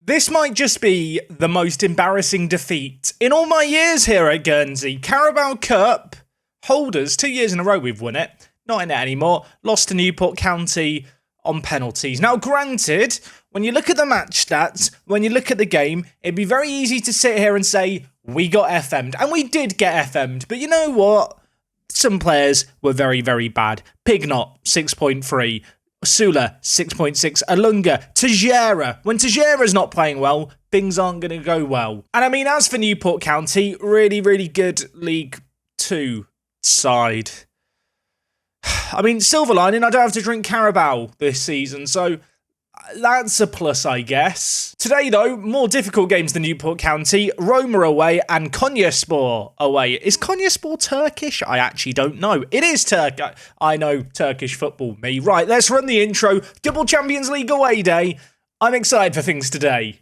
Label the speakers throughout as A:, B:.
A: This might just be the most embarrassing defeat in all my years here at Guernsey. Carabao Cup holders, 2 years in a row we've won it. Not in it anymore. Lost to Newport County on penalties. Now, granted, when you look at the match stats, when you look at the game, it'd be very easy to sit here and say, we got FM'd. And we did get FM'd. But you know what? Some players were very, very bad. Pignot, 6.3. Sula, 6.6. Alunga, Tejera. When Tejera's not playing well, things aren't going to go well. And I mean, as for Newport County, really, really good League 2 side. I mean, silver lining, I don't have to drink Carabao this season, so that's a plus, I guess. Today, though, more difficult games than Newport County. Roma away and Konyaspor away. Is Konyaspor Turkish? I actually don't know. It is Turkish. I know Turkish football, me. Right, let's run the intro. Double Champions League away day. I'm excited for things today.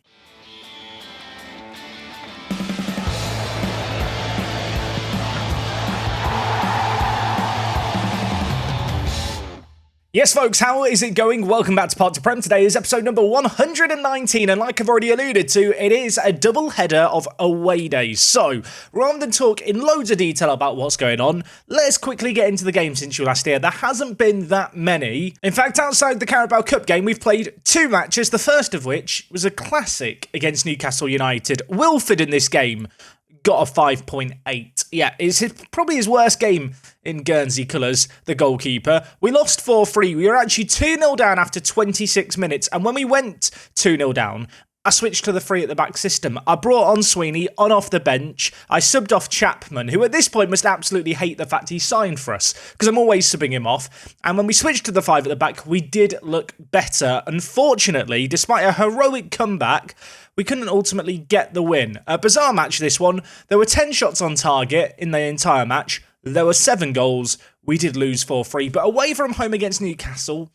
A: Yes, folks, how is it going? Welcome back to Part 2 Prem. Today is episode number 119, and like I've already alluded to, it is a double header of away days. So, rather than talk in loads of detail about what's going on, let's quickly get into the game since you last here. There hasn't been that many. In fact, outside the Carabao Cup game, we've played 2 matches, the first of which was a classic against Newcastle United. Wilford in this game got a 5.8. Yeah, it's probably his worst game in Guernsey colours, the goalkeeper. We lost 4-3. We were actually 2-0 down after 26 minutes. And when we went 2-0 down, I switched to the 3 at the back system. I brought on Sweeney on off the bench. I subbed off Chapman, who at this point must absolutely hate the fact he signed for us, because I'm always subbing him off. And when we switched to the 5 at the back, we did look better. Unfortunately, despite a heroic comeback, we couldn't ultimately get the win. A bizarre match, this one. There were 10 shots on target in the entire match. There were 7 goals. We did lose 4-3, but away from home against Newcastle,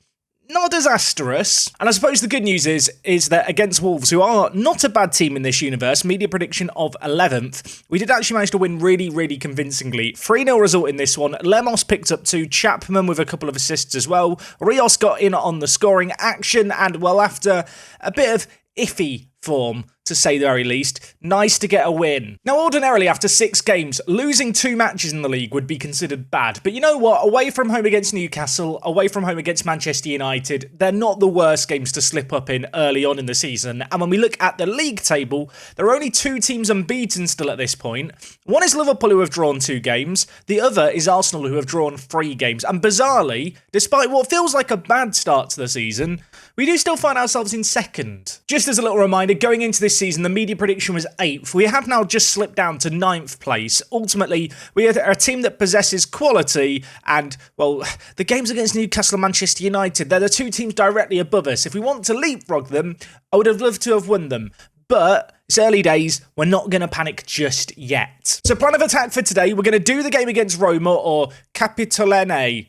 A: not disastrous. And I suppose the good news is that against Wolves, who are not a bad team in this universe, media prediction of 11th, we did actually manage to win really, really convincingly. 3-0 result in this one. Lemos picked up 2, Chapman with a couple of assists as well. Rios got in on the scoring action, and well, after a bit of iffy form, to say the very least, nice to get a win. Now, ordinarily, after 6 games, losing 2 matches in the league would be considered bad. But you know what? Away from home against Newcastle, away from home against Manchester United, they're not the worst games to slip up in early on in the season. And when we look at the league table, there are only 2 teams unbeaten still at this point. One is Liverpool, who have drawn 2 games. The other is Arsenal, who have drawn 3 games. And bizarrely, despite what feels like a bad start to the season, we do still find ourselves in second. Just as a little reminder, going into this season, the media prediction was 8th. We have now just slipped down to 9th place. Ultimately, we are a team that possesses quality, and, well, the games against Newcastle and Manchester United, they're the 2 teams directly above us. If we want to leapfrog them, I would have loved to have won them. But it's early days, we're not going to panic just yet. So plan of attack for today, we're going to do the game against Roma, or Capitolene.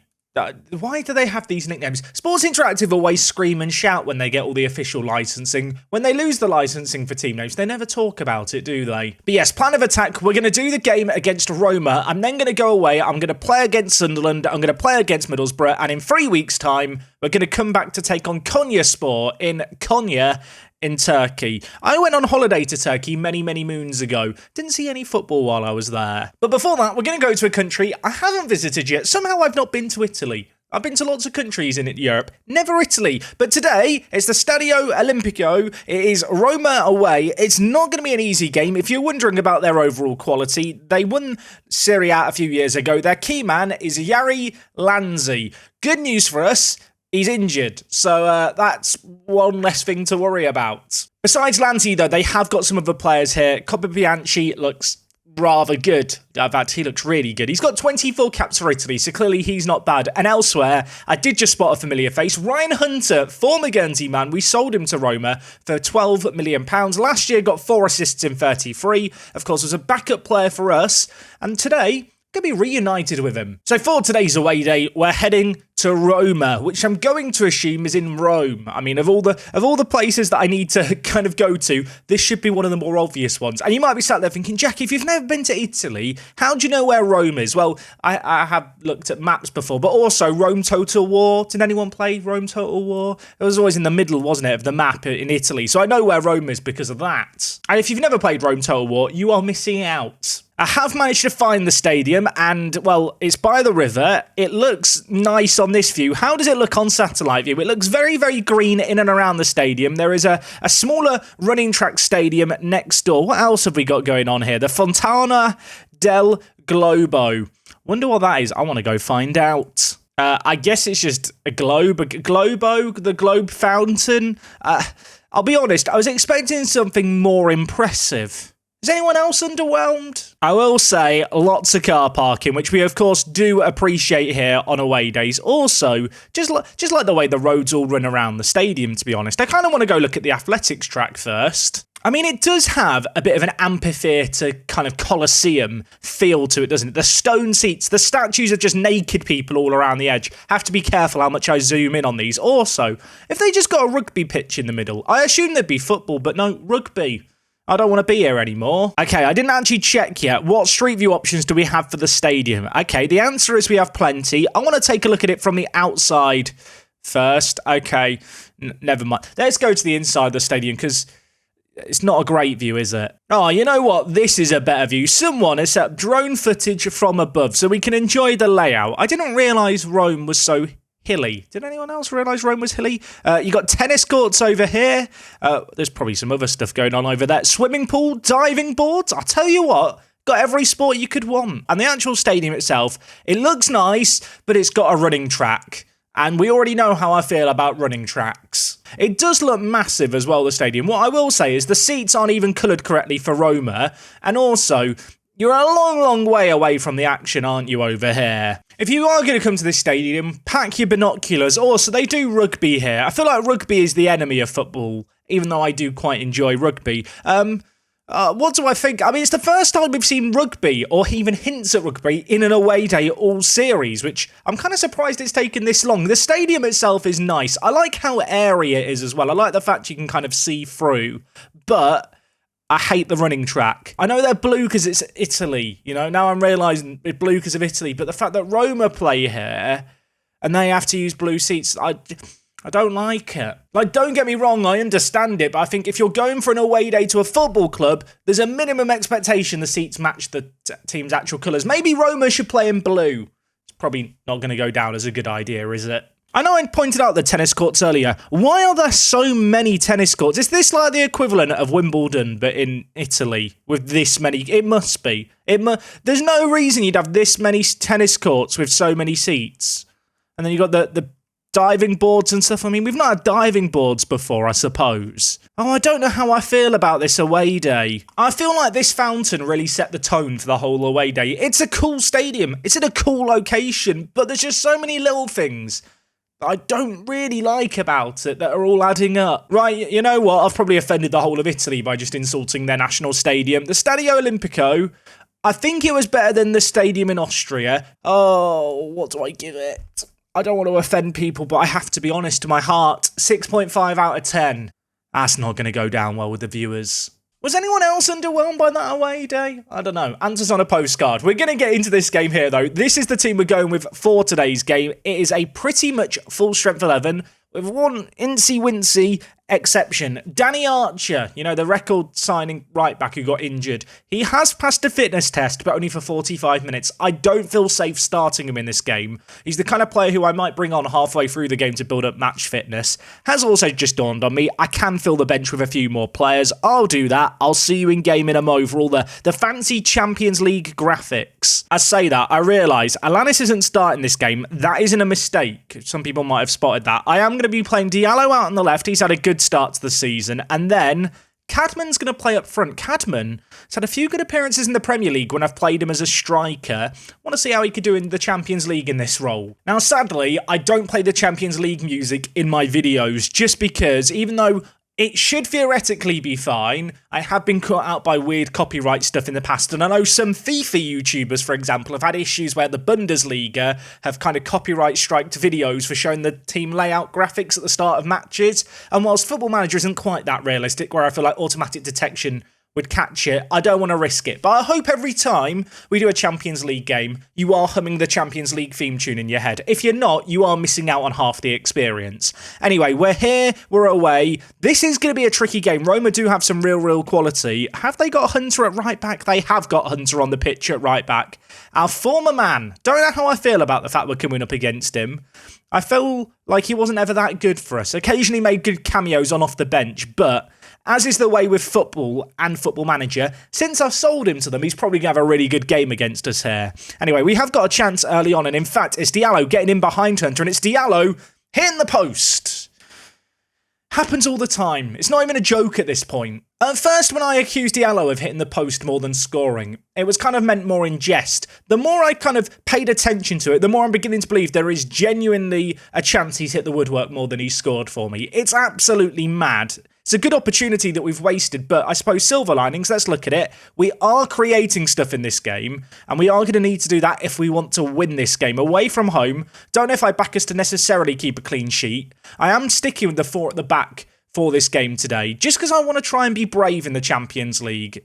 A: Why do they have these nicknames? Sports Interactive always scream and shout when they get all the official licensing. When they lose the licensing for team names, they never talk about it, do they? But yes, plan of attack, we're going to do the game against Roma. I'm then going to go away. I'm going to play against Sunderland. I'm going to play against Middlesbrough. And in 3 weeks' time, we're going to come back to take on Konyaspor in Konya in Turkey. I went on holiday to Turkey many, many moons ago. Didn't see any football while I was there. But before that, we're going to go to a country I haven't visited yet. Somehow I've not been to Italy. I've been to lots of countries in Europe, never Italy. But today, it's the Stadio Olimpico. It is Roma away. It's not going to be an easy game. If you're wondering about their overall quality, they won Serie A a few years ago. Their key man is Jari Lanzi. Good news for us. He's injured, so that's one less thing to worry about. Besides Lanzi, though, they have got some other players here. Bianchi looks rather good. In fact, he looks really good. He's got 24 caps for Italy, so clearly he's not bad. And elsewhere, I did just spot a familiar face. Ryan Hunter, former Guernsey man. We sold him to Roma for £12 million. Last year, got 4 assists in 33. Of course, was a backup player for us. And today, Could be reunited with him. So for today's away day, we're heading to Roma, which I'm going to assume is in Rome. I mean, of all the places that I need to kind of go to, this should be one of the more obvious ones. And you might be sat there thinking, Jackie, if you've never been to Italy, how do you know where Rome is? Well, I have looked at maps before, but also Rome Total War. Did anyone play Rome Total War? It was always in the middle, wasn't it, of the map in Italy. So I know where Rome is because of that. And if you've never played Rome Total War, you are missing out. I have managed to find the stadium and, well, it's by the river. It looks nice on this view. How does it look on satellite view? It looks very, very green in and around the stadium. There is a smaller running track stadium next door. What else have we got going on here? The Fontana del Globo. Wonder what that is. I want to go find out. I guess it's just a globe, the globe fountain. I'll be honest, I was expecting something more impressive. Is anyone else underwhelmed? I will say lots of car parking, which we of course do appreciate here on away days. Also, just like the way the roads all run around the stadium, to be honest. I kind of want to go look at the athletics track first. I mean, it does have a bit of an amphitheatre kind of coliseum feel to it, doesn't it? The stone seats, the statues of just naked people all around the edge. Have to be careful how much I zoom in on these. Also, if they just got a rugby pitch in the middle, I assume there'd be football, but no, rugby. I don't want to be here anymore. Okay, I didn't actually check yet. What street view options do we have for the stadium? Okay, the answer is we have plenty. I want to take a look at it from the outside first. Okay, never mind. Let's go to the inside of the stadium because it's not a great view, is it? Oh, you know what? This is a better view. Someone has set up drone footage from above so we can enjoy the layout. I didn't realise Rome was so hilly. Did anyone else realise Rome was hilly? You got tennis courts over here. There's probably some other stuff going on over there. Swimming pool, diving boards. I'll tell you what, got every sport you could want. And the actual stadium itself, it looks nice, but it's got a running track. And we already know how I feel about running tracks. It does look massive as well, the stadium. What I will say is the seats aren't even coloured correctly for Roma. And also, you're a long, long way away from the action, aren't you, over here? If you are going to come to this stadium, pack your binoculars. Also, they do rugby here. I feel like rugby is the enemy of football, even though I do quite enjoy rugby. What do I think? I mean, it's the first time we've seen rugby, or even hints at rugby, in an away day all series, which I'm kind of surprised it's taken this long. The stadium itself is nice. I like how airy it is as well. I like the fact you can kind of see through, but I hate the running track. I know they're blue because it's Italy, you know, now I'm realising it's blue because of Italy, but the fact that Roma play here and they have to use blue seats, I don't like it. Like, don't get me wrong, I understand it, but I think if you're going for an away day to a football club, there's a minimum expectation the seats match the team's actual colours. Maybe Roma should play in blue. It's probably not going to go down as a good idea, is it? I know I pointed out the tennis courts earlier. Why are there so many tennis courts? Is this like the equivalent of Wimbledon, but in Italy, with this many? It must be. There's no reason you'd have this many tennis courts with so many seats. And then you got the diving boards and stuff. I mean, we've not had diving boards before, I suppose. Oh, I don't know how I feel about this away day. I feel like this fountain really set the tone for the whole away day. It's a cool stadium. It's in a cool location, but there's just so many little things I don't really like about it that are all adding up. Right, you know what? I've probably offended the whole of Italy by just insulting their national stadium. The Stadio Olimpico, I think it was better than the stadium in Austria. Oh, what do I give it? I don't want to offend people, but I have to be honest to my heart. 6.5 out of 10. That's not going to go down well with the viewers. Was anyone else underwhelmed by that away day? I don't know. Answers on a postcard. We're going to get into this game here, though. This is the team we're going with for today's game. It is a pretty much full-strength 11 with one incy-wincy exception. Danny Archer, you know, the record-signing right-back who got injured. He has passed a fitness test, but only for 45 minutes. I don't feel safe starting him in this game. He's the kind of player who I might bring on halfway through the game to build up match fitness. Has also just dawned on me, I can fill the bench with a few more players. I'll do that. I'll see you in game in a mo for all the fancy Champions League graphics. I say that, I realise Alanis isn't starting this game. That isn't a mistake. Some people might have spotted that. I am going to be playing Diallo out on the left. He's had a good start to the season. And then Cadman's going to play up front. Cadman has had a few good appearances in the Premier League when I've played him as a striker. I want to see how he could do in the Champions League in this role. Now, sadly, I don't play the Champions League music in my videos just because even though It should theoretically be fine. I have been caught out by weird copyright stuff in the past, and I know some FIFA YouTubers, for example, have had issues where the Bundesliga have kind of copyright striked videos for showing the team layout graphics at the start of matches, and whilst Football Manager isn't quite that realistic, where I feel like automatic detection would catch it, I don't want to risk it. But I hope every time we do a Champions League game, you are humming the Champions League theme tune in your head. If you're not, you are missing out on half the experience. Anyway, we're here, we're away. This is going to be a tricky game. Roma do have some real quality. Have they got Hunter at right back? They have got Hunter on the pitch at right back. Our former man. Don't know how I feel about the fact we're coming up against him. I feel like he wasn't ever that good for us. Occasionally made good cameos on off the bench, but as is the way with football and Football Manager, since I've sold him to them, he's probably going to have a really good game against us here. Anyway, we have got a chance early on, and in fact, it's Diallo getting in behind Hunter, and it's Diallo hitting the post. Happens all the time. It's not even a joke at this point. At first, when I accused Diallo of hitting the post more than scoring, it was kind of meant more in jest. The more I kind of paid attention to it, the more I'm beginning to believe there is genuinely a chance he's hit the woodwork more than he's scored for me. It's absolutely mad. It's a good opportunity that we've wasted, but I suppose silver linings, let's look at it. We are creating stuff in this game, and we are going to need to do that if we want to win this game. Away from home, don't know if I back us to necessarily keep a clean sheet. I am sticking with the 4 at the back for this game today, just because I want to try and be brave in the Champions League.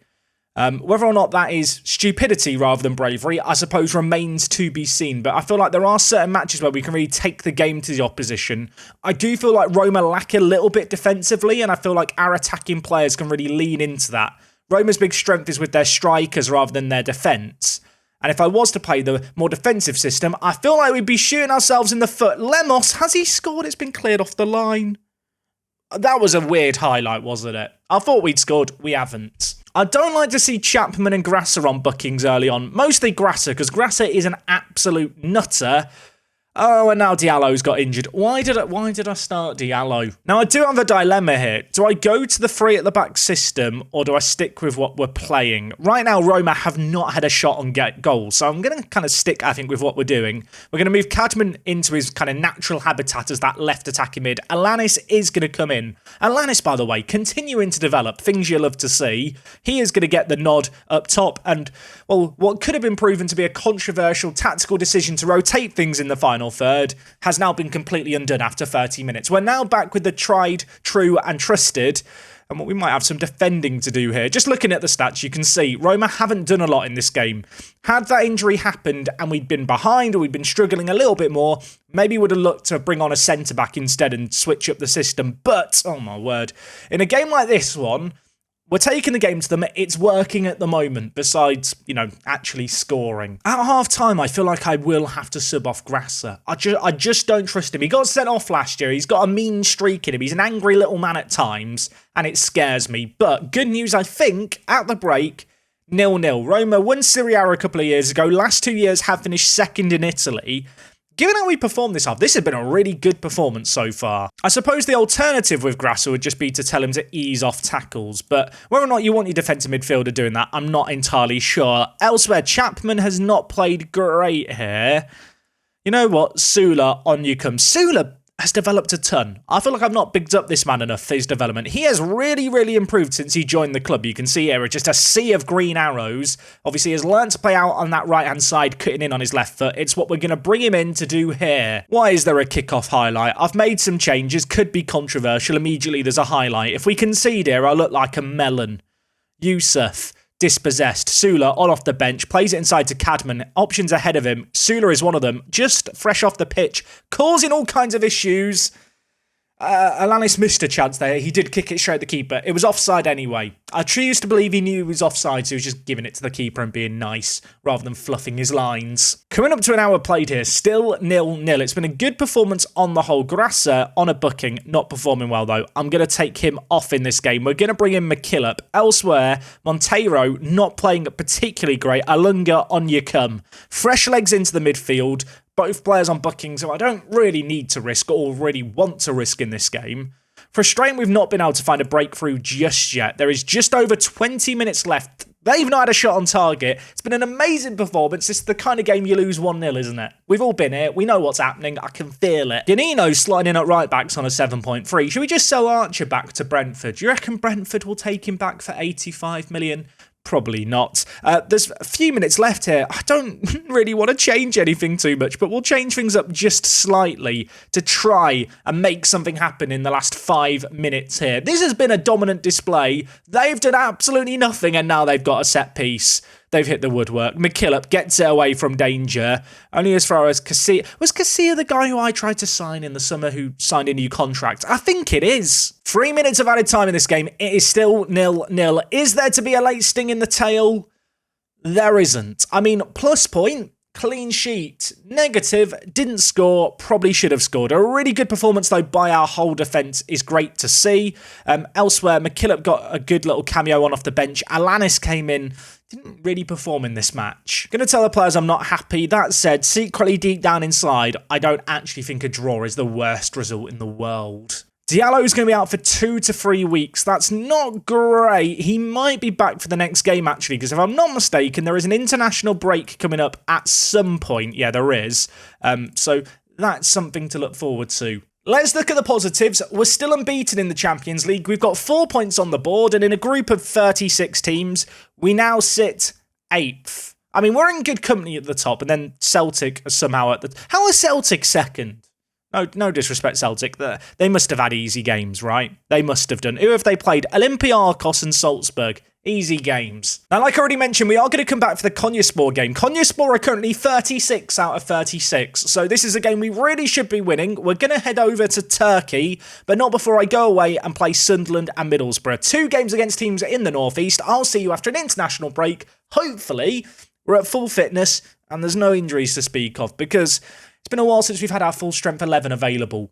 A: Whether or not that is stupidity rather than bravery, I suppose remains to be seen. But I feel like there are certain matches where we can really take the game to the opposition. I do feel like Roma lack a little bit defensively, and I feel like our attacking players can really lean into that. Roma's big strength is with their strikers rather than their defence. And if I was to play the more defensive system, I feel like we'd be shooting ourselves in the foot. Lemos, has he scored? It's been cleared off the line. That was a weird highlight, wasn't it? I thought we'd scored. We haven't. I don't like to see Chapman and Grasser on bookings early on. Mostly Grasser, because Grasser is an absolute nutter. Oh, and now Diallo's got injured. Why did I start Diallo? Now, I do have a dilemma here. Do I go to the 3 at the back system, or do I stick with what we're playing? Right now, Roma have not had a shot on goals, so I'm going to kind of stick, I think, with what we're doing. We're going to move Cadman into his kind of natural habitat as that left attacking mid. Alanis is going to come in. Alanis, by the way, continuing to develop, things you love to see. He is going to get the nod up top, and, well, what could have been proven to be a controversial tactical decision to rotate things in the final third has now been completely undone after 30 minutes. We're now back with the tried, true and trusted, and we might have some defending to do here. Just looking at the stats, you can see Roma haven't done a lot in this game. Had that injury happened and we'd been behind or we'd been struggling a little bit more, maybe would have looked to bring on a centre-back instead and switch up the system. But, oh my word, in a game like this one, we're taking the game to them. It's working at the moment, besides, actually scoring. At half-time, I feel like I will have to sub off Grasser. I just don't trust him. He got sent off last year. He's got a mean streak in him. He's an angry little man at times, and it scares me. But good news, I think, at the break, 0-0. Roma won Serie A a couple of years ago. Last 2 years have finished second in Italy. Given how we performed this half, this has been a really good performance so far. I suppose the alternative with Grasser would just be to tell him to ease off tackles, but whether or not you want your defensive midfielder doing that, I'm not entirely sure. Elsewhere, Chapman has not played great here. You know what? Sula, on you come. Sula has developed a ton. I feel like I've not bigged up this man enough for his development. He has really improved since he joined the club. You can see here, just a sea of green arrows. Obviously, he has learned to play out on that right-hand side, cutting in on his left foot. It's what we're going to bring him in to do here. Why is there a kickoff highlight? I've made some changes, could be controversial. Immediately, there's a highlight. If we concede here, I look like a melon. Yusuf. Dispossessed. Sula on off the bench, plays it inside to Cadman. Options ahead of him. Sula is one of them. Just fresh off the pitch, causing all kinds of issues. Alanis missed a chance there. He did kick it straight at the keeper. It was offside anyway. I choose to believe he knew he was offside, so he was just giving it to the keeper and being nice, rather than fluffing his lines. Coming up to an hour played here, still 0-0. It's been a good performance on the whole. Grasser on a booking, not performing well though. I'm going to take him off in this game. We're going to bring in McKillop. Elsewhere, Monteiro not playing particularly great. Alunga on you come. Fresh legs into the midfield. Both players on bookings, so I don't really need to risk or really want to risk in this game. Frustrating we've not been able to find a breakthrough just yet. There is just over 20 minutes left They've not had a shot on target. It's been an amazing performance. It's the kind of game you lose 1-0, isn't it? We've all been here. We know what's happening. I can feel it. Ganino's sliding at right backs on a 7.3. Should we just sell Archer back to Brentford? Do you reckon Brentford will take him back for 85 million? Probably not. There's a few minutes left here. I don't really want to change anything too much, but we'll change things up just slightly to try and make something happen in the last 5 minutes here. This has been a dominant display. They've done absolutely nothing, and now they've got a set piece. They've hit the woodwork. McKillop gets it away from danger. Only as far as Casilla. Was Casilla the guy who I tried to sign in the summer who signed a new contract? I think it is. 3 minutes of added time in this game. It is still 0-0. Is there to be a late sting in the tail? There isn't. I mean, plus point. Clean sheet. Negative. Didn't score. Probably should have scored. A really good performance, though, by our whole defence is great to see. Elsewhere, McKillop got a good little cameo on off the bench. Alanis came in. Didn't really perform in this match. Gonna tell the players I'm not happy. That said, secretly deep down inside, I don't actually think a draw is the worst result in the world. Diallo's going to be out for 2 to 3 weeks. That's not great. He might be back for the next game, actually, because if I'm not mistaken, there is an international break coming up at some point. Yeah, there is. So that's something to look forward to. Let's look at the positives. We're still unbeaten in the Champions League. We've got 4 points on the board, and in a group of 36 teams, we now sit 8th. I mean, we're in good company at the top, and then Celtic are somehow at the... How are Celtic second? No disrespect, Celtic. They must have had easy games, right? They must have done. Who have they played? Olympiacos and Salzburg. Easy games. Now, like I already mentioned, we are going to come back for the Konyaspor game. Konyaspor are currently 36 out of 36. So this is a game we really should be winning. We're going to head over to Turkey, but not before I go away and play Sunderland and Middlesbrough. 2 games against teams in the Northeast. I'll see you after an international break. Hopefully, we're at full fitness and there's no injuries to speak of, because it's been a while since we've had our full strength 11 available.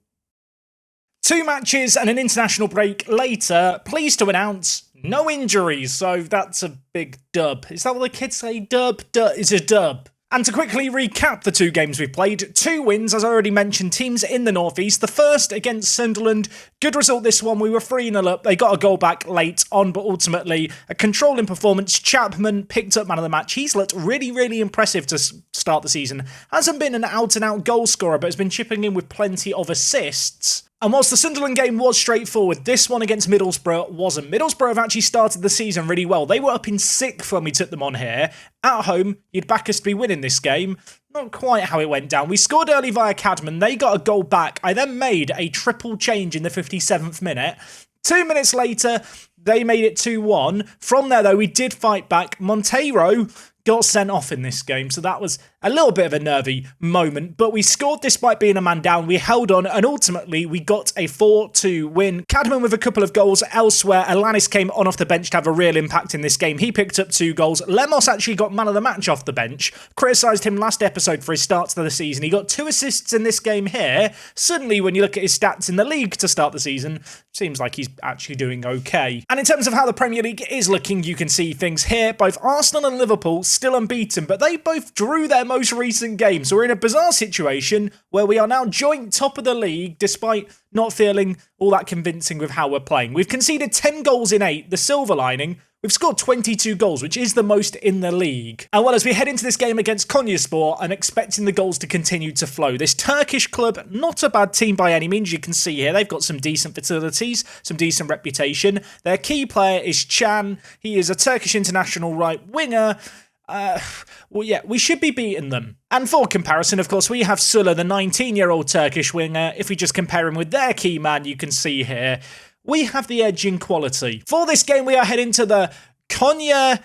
A: 2 matches and an international break later. Pleased to announce no injuries, so that's a big dub. Is that what the kids say? Dub? It's a dub. And to quickly recap the 2 games we've played, 2 wins, as I already mentioned, teams in the Northeast. The first against Sunderland, good result this one. We were 3-0 up. They got a goal back late on, but ultimately a controlling performance. Chapman picked up man of the match. He's looked really, really impressive to start the season. Hasn't been an out-and-out goal scorer, but has been chipping in with plenty of assists. And whilst the Sunderland game was straightforward, this one against Middlesbrough wasn't. Middlesbrough have actually started the season really well. They were up in 6th when we took them on here. At home, you'd back us to be winning this game. Not quite how it went down. We scored early via Cadman. They got a goal back. I then made a triple change in the 57th minute. 2 minutes later, they made it 2-1. From there, though, we did fight back. Monteiro got sent off in this game, so that was a little bit of a nervy moment, but we scored despite being a man down. We held on, and ultimately we got a 4-2 win. Cadman with a couple of goals elsewhere. Alanis came on off the bench to have a real impact in this game. He picked up 2 goals. Lemos actually got man of the match off the bench. Criticised him last episode for his starts to the season. He got 2 assists in this game here. Suddenly, when you look at his stats in the league to start the season, seems like he's actually doing okay. And in terms of how the Premier League is looking, you can see things here. Both Arsenal and Liverpool still unbeaten, but they both drew their most recent game. So we're in a bizarre situation where we are now joint top of the league despite not feeling all that convincing with how we're playing. We've conceded 10 goals in 8, the silver lining. We've scored 22 goals, which is the most in the league. And well, as we head into this game against Konyaspor, I'm expecting the goals to continue to flow. This Turkish club, not a bad team by any means. You can see here, they've got some decent facilities, some decent reputation. Their key player is Can. He is a Turkish international right winger. Well, yeah, we should be beating them. And for comparison, of course, we have Sula, the 19-year-old Turkish winger. If we just compare him with their key man, you can see here, we have the edge in quality. For this game, we are heading to the Konya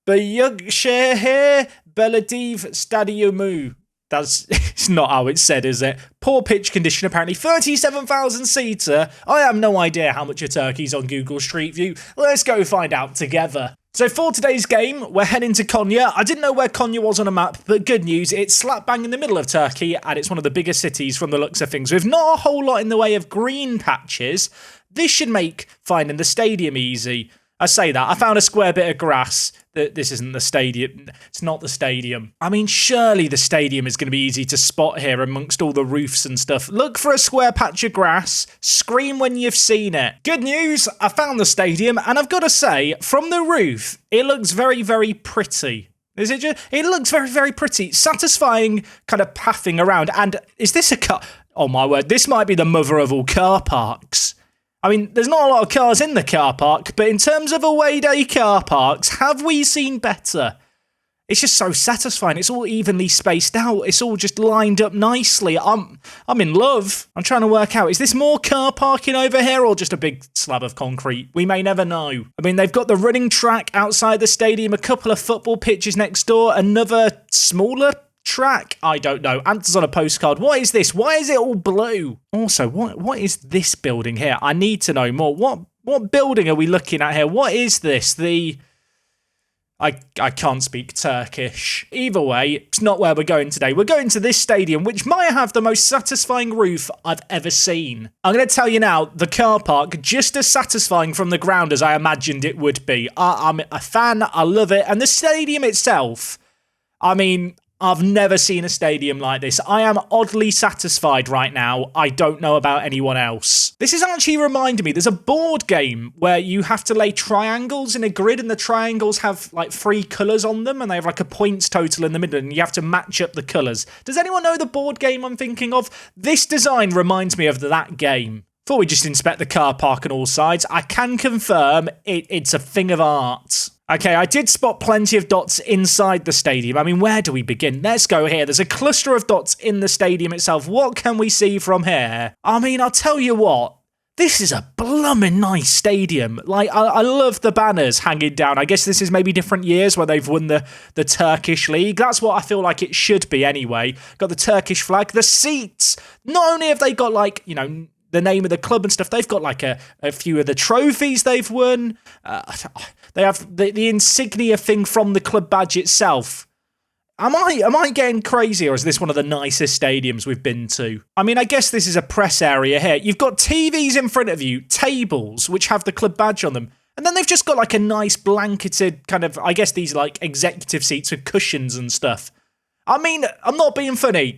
A: Büyükşehir Belediye Stadyumu. It's not how it's said, is it? Poor pitch condition, apparently. 37,000 seater. I have no idea how much of Turkey's on Google Street View. Let's go find out together. So for today's game, we're heading to Konya. I didn't know where Konya was on a map, but good news, it's slap bang in the middle of Turkey, and it's one of the biggest cities from the looks of things. With not a whole lot in the way of green patches, this should make finding the stadium easy. I say that. I found a square bit of grass. This isn't the stadium. It's not the stadium. I mean, surely the stadium is going to be easy to spot here amongst all the roofs and stuff. Look for a square patch of grass. Scream when you've seen it. Good news, I found the stadium, and I've got to say, from the roof, it looks very, very pretty. Is it just? It looks very, very pretty. Satisfying kind of pathing around. And is this a car? Oh my word, this might be the mother of all car parks. I mean, there's not a lot of cars in the car park, but in terms of away day car parks, have we seen better? It's just so satisfying. It's all evenly spaced out. It's all just lined up nicely. I'm in love. I'm trying to work out, is this more car parking over here or just a big slab of concrete? We may never know. I mean, they've got the running track outside the stadium, a couple of football pitches next door, another smaller track? I don't know. Answers on a postcard. What is this? Why is it all blue? Also, what is this building here? I need to know more. What building are we looking at here? What is this? I can't speak Turkish. Either way, it's not where we're going today. We're going to this stadium, which might have the most satisfying roof I've ever seen. I'm going to tell you now, the car park, just as satisfying from the ground as I imagined it would be. I'm a fan. I love it. And the stadium itself, I mean, I've never seen a stadium like this. I am oddly satisfied right now. I don't know about anyone else. This is actually reminding me, there's a board game where you have to lay triangles in a grid and the triangles have like 3 colours on them and they have like a points total in the middle and you have to match up the colours. Does anyone know the board game I'm thinking of? This design reminds me of that game. Before we just inspect the car park on all sides, I can confirm it's a thing of art. Okay, I did spot plenty of dots inside the stadium. I mean, where do we begin? Let's go here. There's a cluster of dots in the stadium itself. What can we see from here? I mean, I'll tell you what. This is a blooming nice stadium. Like, I love the banners hanging down. I guess this is maybe different years where they've won the Turkish league. That's what I feel like it should be anyway. Got the Turkish flag. The seats. Not only have they got, like, you know, the name of the club and stuff, they've got like a few of the trophies they've won. They have the insignia thing from the club badge itself. Am I getting crazy, or is this one of the nicest stadiums we've been to? I mean, I guess this is a press area here. You've got TVs in front of you, tables which have the club badge on them, and then they've just got like a nice blanketed kind of, I guess these like executive seats with cushions and stuff. I mean, I'm not being funny.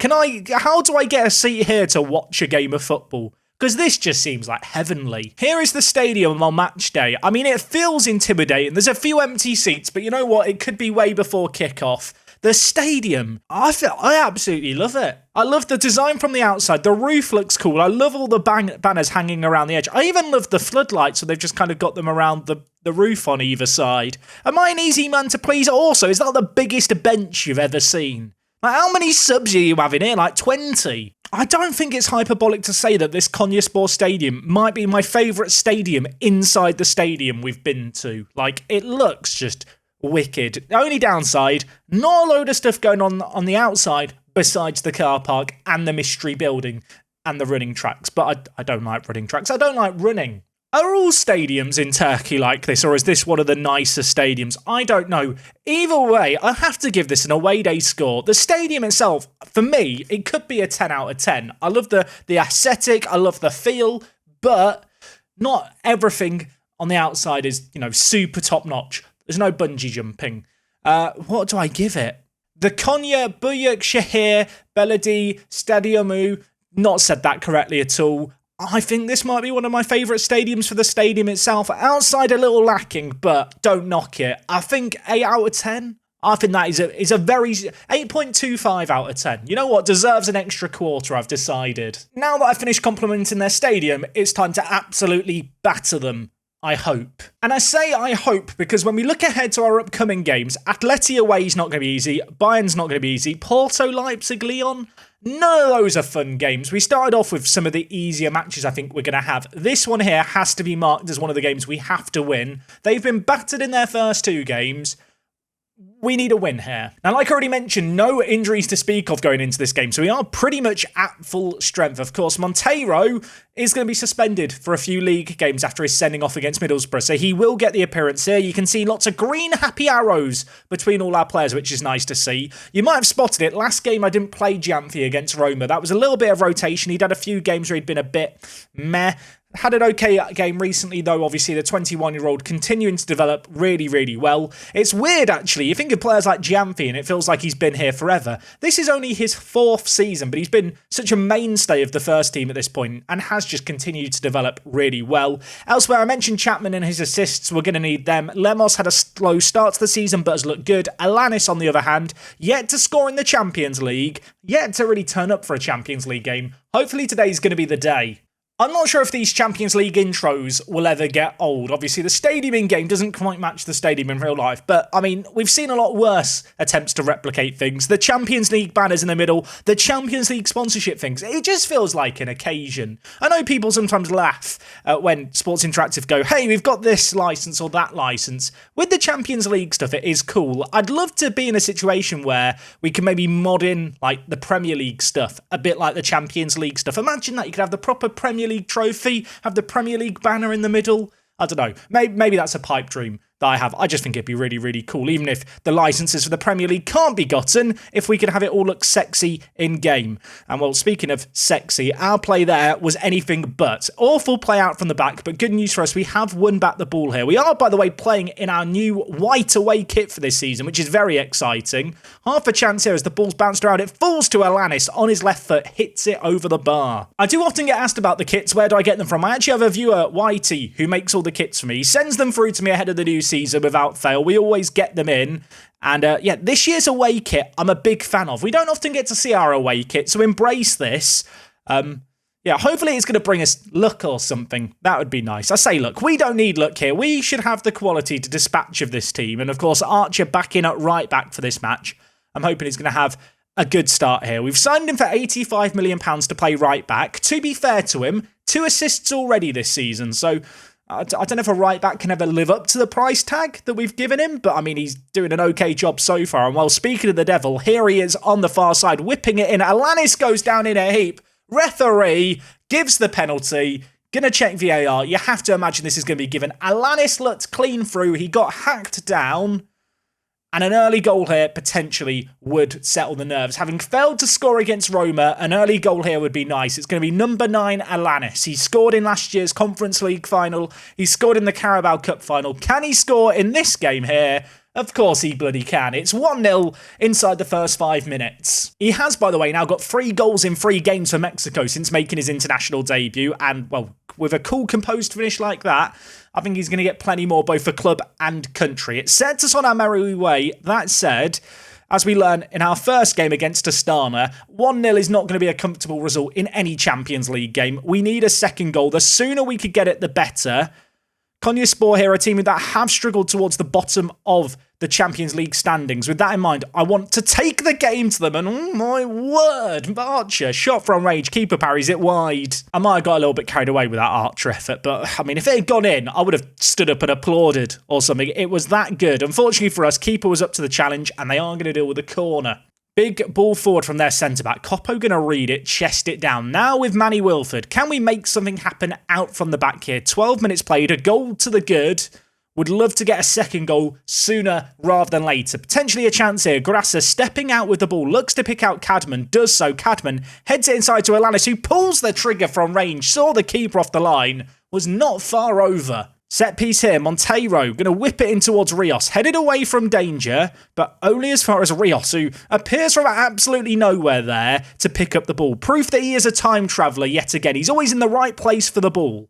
A: How do I get a seat here to watch a game of football? Because this just seems like heavenly. Here is the stadium on match day. I mean, it feels intimidating. There's a few empty seats, but you know what? It could be way before kickoff. The stadium, I absolutely love it. I love the design from the outside. The roof looks cool. I love all the banners hanging around the edge. I even love the floodlights, so they've just kind of got them around the roof on either side. Am I an easy man to please? Also, is that the biggest bench you've ever seen? Like, how many subs are you having here? Like 20? I don't think it's hyperbolic to say that this Konyaspor stadium might be my favourite stadium inside the stadium we've been to. Like, it looks just wicked. The only downside, not a load of stuff going on the outside besides the car park and the mystery building and the running tracks. But I don't like running tracks. I don't like running. Are all stadiums in Turkey like this, or is this one of the nicer stadiums? I don't know. Either way, I have to give this an away day score. The stadium itself, for me, it could be a 10 out of 10. I love the aesthetic, I love the feel, but not everything on the outside is, you know, super top notch. There's no bungee jumping. What do I give it? The Konya Büyükşehir Belediye Stadyumu, not said that correctly at all. I think this might be one of my favourite stadiums for the stadium itself. Outside a little lacking, but don't knock it. I think 8 out of 10. I think that is a very 8.25 out of 10. You know what? Deserves an extra quarter, I've decided. Now that I've finished complimenting their stadium, it's time to absolutely batter them. I hope. And I say I hope because when we look ahead to our upcoming games, Atleti away is not going to be easy, Bayern's not going to be easy, Porto, Leipzig, Lyon, none of those are fun games. We started off with some of the easier matches I think we're going to have. This one here has to be marked as one of the games we have to win. They've been battered in their first 2 games. We need a win here. Now, like I already mentioned, no injuries to speak of going into this game, so we are pretty much at full strength. Of course, Monteiro is going to be suspended for a few league games after his sending off against Middlesbrough, so he will get the appearance here. You can see lots of green happy arrows between all our players, which is nice to see. You might have spotted it. Last game, I didn't play Gianfi against Roma. That was a little bit of rotation. He'd had a few games where he'd been a bit meh. Had an okay game recently, though. Obviously, the 21-year-old continuing to develop really, really well. It's weird, actually. You think of players like Giamfi, and it feels like he's been here forever. This is only his 4th season, but he's been such a mainstay of the first team at this point and has just continued to develop really well. Elsewhere, I mentioned Chapman and his assists. We're going to need them. Lemos had a slow start to the season, but has looked good. Alanis, on the other hand, yet to score in the Champions League, yet to really turn up for a Champions League game. Hopefully today's going to be the day. I'm not sure if these Champions League intros will ever get old. Obviously, the stadium in-game doesn't quite match the stadium in real life, but, I mean, we've seen a lot worse attempts to replicate things. The Champions League banners in the middle, the Champions League sponsorship things, it just feels like an occasion. I know people sometimes laugh when Sports Interactive go, hey, we've got this licence or that licence. With the Champions League stuff, it is cool. I'd love to be in a situation where we can maybe mod in, like, the Premier League stuff, a bit like the Champions League stuff. Imagine that, you could have the proper Premier League trophy, have the Premier League banner in the middle. I don't know. Maybe that's a pipe dream that I have. I just think it'd be really, really cool, even if the licenses for the Premier League can't be gotten, if we could have it all look sexy in-game. And well, speaking of sexy, our play there was anything but. Awful play out from the back, but good news for us, we have won back the ball here. We are, by the way, playing in our new white away kit for this season, which is very exciting. Half a chance here as the ball's bounced around. It falls to Alanis on his left foot, hits it over the bar. I do often get asked about the kits. Where do I get them from? I actually have a viewer, Whitey, who makes all the kits for me. He sends them through to me ahead of the new season without fail. We always get them in. And yeah, this year's away kit, I'm a big fan of. We don't often get to see our away kit, so embrace this. Yeah, hopefully it's going to bring us luck or something. That would be nice. I say luck. We don't need luck here. We should have the quality to dispatch of this team. And of course, Archer back in at right back for this match. I'm hoping he's going to have a good start here. We've signed him for £85 million to play right back. To be fair to him, 2 assists already this season. So I don't know if a right back can ever live up to the price tag that we've given him, but I mean, he's doing an okay job so far. And while speaking of the devil, here he is on the far side, whipping it in. Alanis goes down in a heap. Referee gives the penalty. Gonna check VAR. You have to imagine this is going to be given. Alanis looked clean through. He got hacked down. And an early goal here potentially would settle the nerves. Having failed to score against Roma, an early goal here would be nice. It's going to be number 9, Alanis. He scored in last year's Conference League final. He scored in the Carabao Cup final. Can he score in this game here? Of course he bloody can. It's 1-0 inside the first 5 minutes. He has, by the way, now got 3 goals in 3 games for Mexico since making his international debut. And, well, with a cool, composed finish like that, I think he's going to get plenty more, both for club and country. It sets us on our merry way. That said, as we learn in our first game against Astana, 1-0 is not going to be a comfortable result in any Champions League game. We need a second goal. The sooner we could get it, the better. Konyaspor here, a team that have struggled towards the bottom of the Champions League standings. With that in mind, I want to take the game to them, and oh my word, Archer, shot from range, keeper parries it wide. I might have got a little bit carried away with that Archer effort, but I mean, if it had gone in, I would have stood up and applauded or something. It was that good. Unfortunately for us, keeper was up to the challenge, and they are going to deal with the corner. Big ball forward from their centre-back. Coppo going to read it, chest it down. Now with Manny Wilford. Can we make something happen out from the back here? 12 minutes played, a goal to the good. Would love to get a second goal sooner rather than later. Potentially a chance here. Grasser stepping out with the ball. Looks to pick out Cadman. Does so. Cadman heads it inside to Alanis, who pulls the trigger from range. Saw the keeper off the line. Was not far over. Set piece here, Monteiro going to whip it in towards Rios, headed away from danger, but only as far as Rios, who appears from absolutely nowhere there to pick up the ball. Proof that he is a time traveller yet again. He's always in the right place for the ball.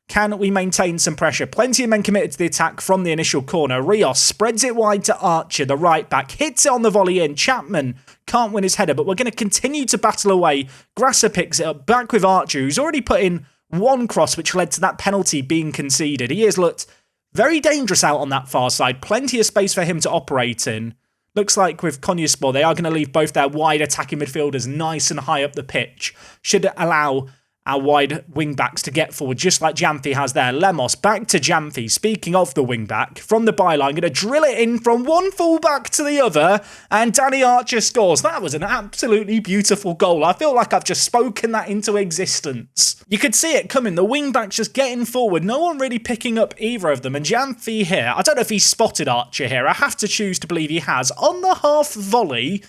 A: Can we maintain some pressure? Plenty of men committed to the attack from the initial corner. Rios spreads it wide to Archer, the right back, hits it on the volley in. Chapman can't win his header, but we're going to continue to battle away. Grasser picks it up, back with Archer, who's already put in one cross, which led to that penalty being conceded. He has looked very dangerous out on that far side. Plenty of space for him to operate in. Looks like with Konyaspor, they are going to leave both their wide attacking midfielders nice and high up the pitch. Should allow our wide wing-backs to get forward, just like Giamfi has there. Lemos back to Giamfi. Speaking of the wing-back, from the byline, going to drill it in from one full-back to the other, and Danny Archer scores. That was an absolutely beautiful goal. I feel like I've just spoken that into existence. You could see it coming. The wing-backs just getting forward. No one really picking up either of them. And Giamfi here, I don't know if he spotted Archer here. I have to choose to believe he has. On the half volley,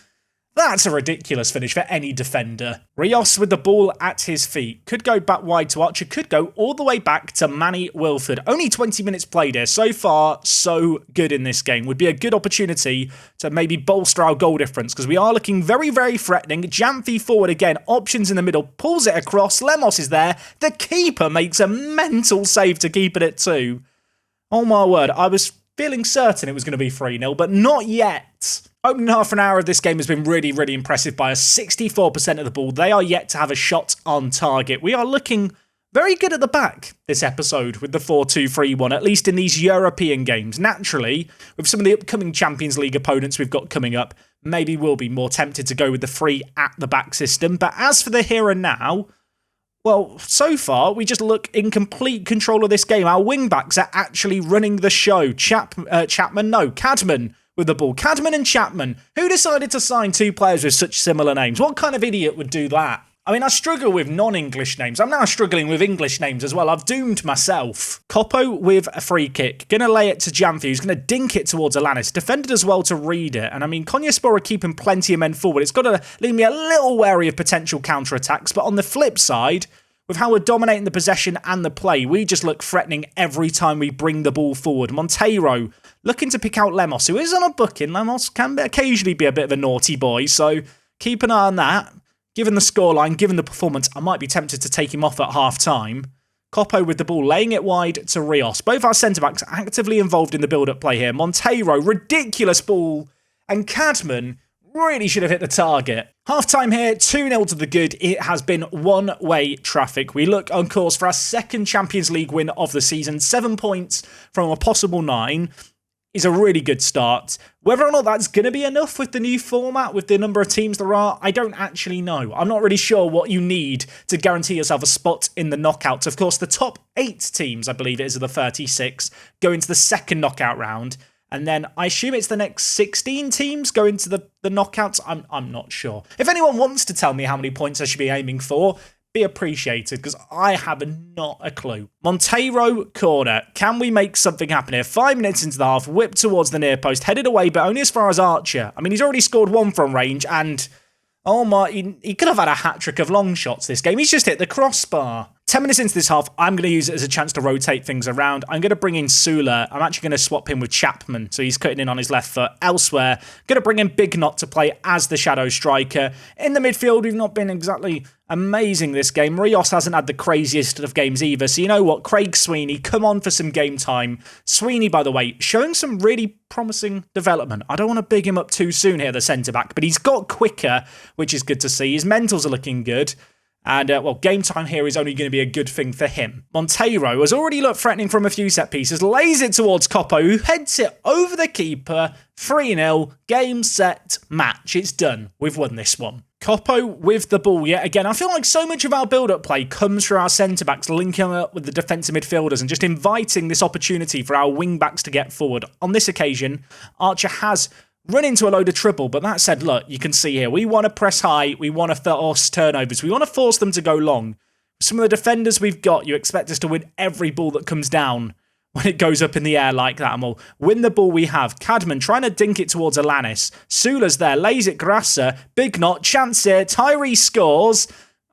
A: That's a ridiculous finish for any defender. Rios with the ball at his feet. Could go back wide to Archer, could go all the way back to Manny Wilford. Only 20 minutes played here. So far, so good in this game. Would be a good opportunity to maybe bolster our goal difference because we are looking very, very threatening. Jamfi forward again. Options in the middle. Pulls it across. Lemos is there. The keeper makes a mental save to keep it at 2. Oh my word. I was feeling certain it was going to be 3-0, but not yet. Opening half an hour of this game has been really, really impressive by us. 64% of the ball. They are yet to have a shot on target. We are looking very good at the back this episode with the 4-2-3-1, at least in these European games. Naturally, with some of the upcoming Champions League opponents we've got coming up, maybe we'll be more tempted to go with the 3 at the back system. But as for the here and now, well, so far, we just look in complete control of this game. Our wing-backs are actually running the show. Cadman with the ball. Cadman and Chapman. Who decided to sign 2 players with such similar names? What kind of idiot would do that? I mean, I struggle with non-English names. I'm now struggling with English names as well. I've doomed myself. Coppo with a free kick. Going to lay it to Jamfi, who's going to dink it towards Alanis. Defended as well to read it. And I mean, Konyaspor are keeping plenty of men forward. It's got to leave me a little wary of potential counter-attacks. But on the flip side, with how we're dominating the possession and the play, we just look threatening every time we bring the ball forward. Monteiro looking to pick out Lemos, who is on a booking. Lemos can occasionally be a bit of a naughty boy, so keep an eye on that. Given the scoreline, given the performance, I might be tempted to take him off at half-time. Coppo with the ball, laying it wide to Rios. Both our centre-backs actively involved in the build-up play here. Monteiro, ridiculous ball. And Cadman really should have hit the target. Half-time here, 2-0 to the good. It has been one-way traffic. We look on course for our second Champions League win of the season. 7 points from a possible 9 is a really good start. Whether or not that's going to be enough with the new format, with the number of teams there are, I don't actually know. I'm not really sure what you need to guarantee yourself a spot in the knockouts. Of course, the top 8 teams, I believe it is of the 36, go into the second knockout round. And then I assume it's the next 16 teams go into the knockouts. I'm not sure. If anyone wants to tell me how many points I should be aiming for, be appreciated, because I have not a clue. Monteiro corner. Can we make something happen here? 5 minutes into the half, whipped towards the near post, headed away, but only as far as Archer. I mean, he's already scored 1 from range, and oh my, he could have had a hat-trick of long shots this game. He's just hit the crossbar. 10 minutes into this half, I'm going to use it as a chance to rotate things around. I'm going to bring in Sula. I'm actually going to swap him with Chapman, so he's cutting in on his left foot. Elsewhere, going to bring in Big Knot to play as the shadow striker. In the midfield, we've not been exactly amazing this game. Rios hasn't had the craziest of games either, so you know what? Craig Sweeney, come on for some game time. Sweeney, by the way, showing some really promising development. I don't want to big him up too soon here, the centre-back, but he's got quicker, which is good to see. His mentals are looking good. And, well, game time here is only going to be a good thing for him. Monteiro has already looked threatening from a few set pieces, lays it towards Coppo, who heads it over the keeper. 3-0, game, set, match. It's done. We've won this one. Coppo with the ball yet again. I feel like so much of our build-up play comes through our centre-backs linking up with the defensive midfielders and just inviting this opportunity for our wing-backs to get forward. On this occasion, Archer has run into a load of trouble, but that said, look, you can see here, we want to press high, we want to force turnovers, we want to force them to go long. Some of the defenders we've got, you expect us to win every ball that comes down when it goes up in the air like that, and we'll win the ball we have. Cadman trying to dink it towards Alanis. Sula's there, lays it Grasser, Big Knot, chance here, Tyree scores.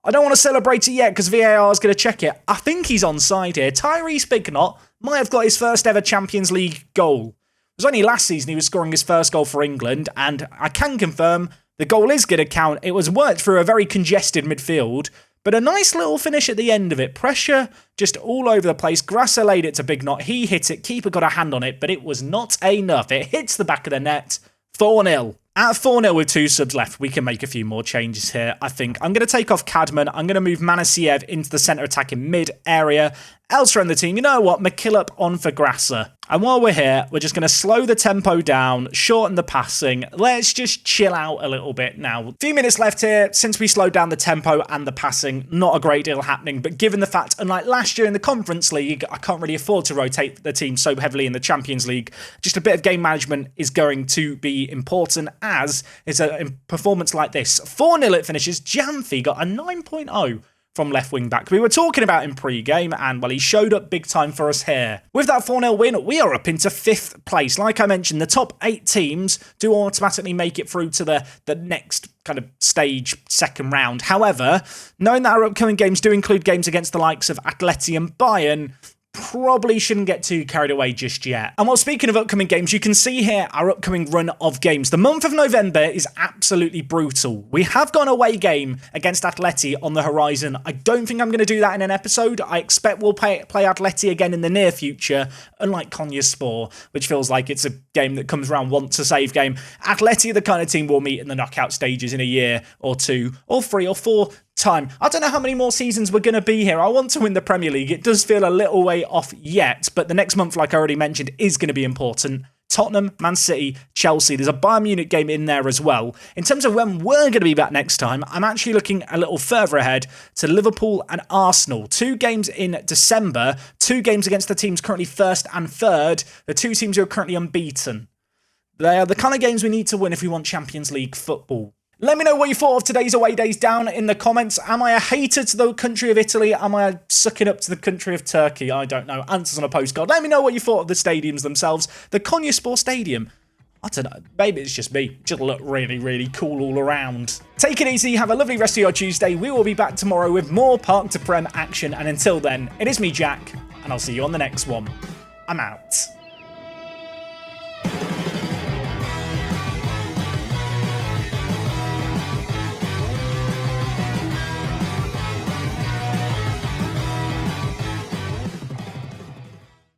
A: I don't want to celebrate it yet because VAR is going to check it. I think he's onside here. Tyrese Big Knot might have got his first ever Champions League goal. It was only last season he was scoring his first goal for England, and I can confirm the goal is going to count. It was worked through a very congested midfield, but a nice little finish at the end of it. Pressure just all over the place. Grasser laid it to Big Knot. He hit it. Keeper got a hand on it, but it was not enough. It hits the back of the net. 4-0. At 4-0 with 2 subs left, we can make a few more changes here, I think. I'm going to take off Cadman. I'm going to move Manasiev into the centre attacking mid-area. Elsewhere in the team, you know what? McKillop on for Grasser. And while we're here, we're just going to slow the tempo down, shorten the passing. Let's just chill out a little bit now. A few minutes left here. Since we slowed down the tempo and the passing, not a great deal happening. But given the fact, unlike last year in the Conference League, I can't really afford to rotate the team so heavily in the Champions League. Just a bit of game management is going to be important, as it's a performance like this. 4-0 it finishes. Jamfi got a 9.0 from left wing back we were talking about in pre-game, and well, he showed up big time for us here. With that 4-0 win, we are up into 5th place. Like I mentioned, the top 8 teams do automatically make it through to the next kind of stage, second round. However, knowing that our upcoming games do include games against the likes of Atleti and Bayern, probably shouldn't get too carried away just yet. And while speaking of upcoming games, you can see here our upcoming run of games. The month of November is absolutely brutal. We have got an away game against Atleti on the horizon. I don't think I'm going to do that in an episode. I expect we'll play Atleti again in the near future, unlike Konyaspor, which feels like it's a game that comes around once a save game. Atleti are the kind of team we'll meet in the knockout stages in a year or 2 or 3 or 4 time. I don't know how many more seasons we're going to be here. I want to win the Premier League. It does feel a little way off yet, but the next month, like I already mentioned, is going to be important. Tottenham, Man City, Chelsea. There's a Bayern Munich game in there as well. In terms of when we're going to be back next time, I'm actually looking a little further ahead to Liverpool and Arsenal. 2 games in December, 2 games against the teams currently 1st and 3rd, the 2 teams who are currently unbeaten. They are the kind of games we need to win if we want Champions League football. Let me know what you thought of today's away days down in the comments. Am I a hater to the country of Italy? Am I sucking up to the country of Turkey? I don't know. Answers on a postcard. Let me know what you thought of the stadiums themselves. The Konyaspor Stadium. I don't know. Maybe it's just me. Just look really, really cool all around. Take it easy. Have a lovely rest of your Tuesday. We will be back tomorrow with more Park to Prem action. And until then, it is me, Jack, and I'll see you on the next one. I'm out.